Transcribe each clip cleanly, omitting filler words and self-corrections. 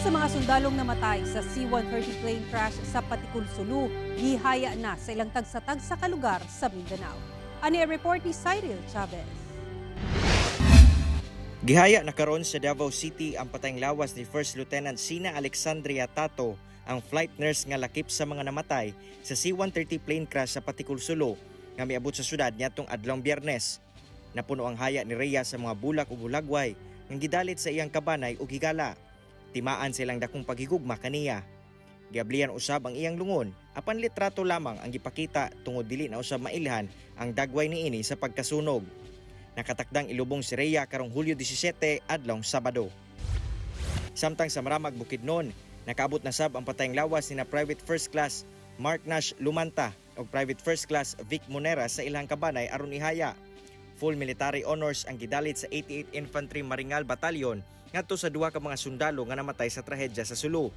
sa mga sundalong namatay sa C-130 plane crash sa Patikul, Sulu, gihaya na sa ilang tagsa-tagsa ka lugar sa Mindanao. Ani ang report ni Cyril Chavez. Gihaya na karon sa Davao City ang patayng lawas ni First Lieutenant Sina Alexandria Tato, ang flight nurse nga lakip sa mga namatay sa C-130 plane crash sa Patikul, Sulu nga miabot sa syudad niadtong adlawng Biyernes. Napuno ang haya ni Rhea sa mga bulak ug hulagway nga gidalit sa iyang kabanay ug higala. Timaan silang dakong paghigugma kaniya. Giablian usab ang iyang lungon, apan litrato lamang ang gipakita tungod dili na usab mailhan ang dagway niini sa pagkasunog. Nakatakdang ilubong si Rhea karong Hulyo 17 adlawng Sabado. Samtang sa Maramag, Bukidnon, nakaabot na sab ang patayng lawas ni na Private First Class Mark Nash Lumanta o Private First Class Vic Monera sa ilang kabanay aron ihaya. Full military honors ang gidalit sa 88 Infantry Maringal Battalion ngadto sa duha ka mga sundalo nga namatay sa trahedya sa Sulu.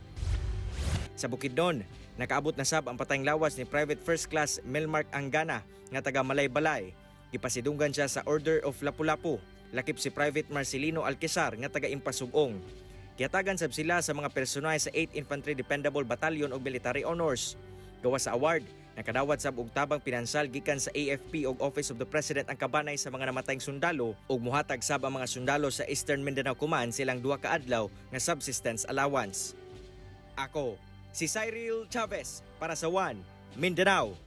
Sa Bukidnon, nakaabot na sab ang patayng lawas ni Private First Class Melmark Angana nga taga Malay-Balay. Gipasidunggan siya sa Order of Lapu-Lapu. Lakip si Private Marcelino Alquezar nga taga Impasugong. Kiyatagan sab sila sa mga personel sa 8 Infantry Dependable Battalion og Military Honors. Gawa sa award, nakadawat sab og tabang pinansal gikan sa AFP ug Office of the President ang kabanay sa mga namatayng sundalo ug muhatag sab ang mga sundalo sa Eastern Mindanao Command silang duha ka adlaw nga subsistence allowance. Ako, si Cyril Chavez para sa One Mindanao.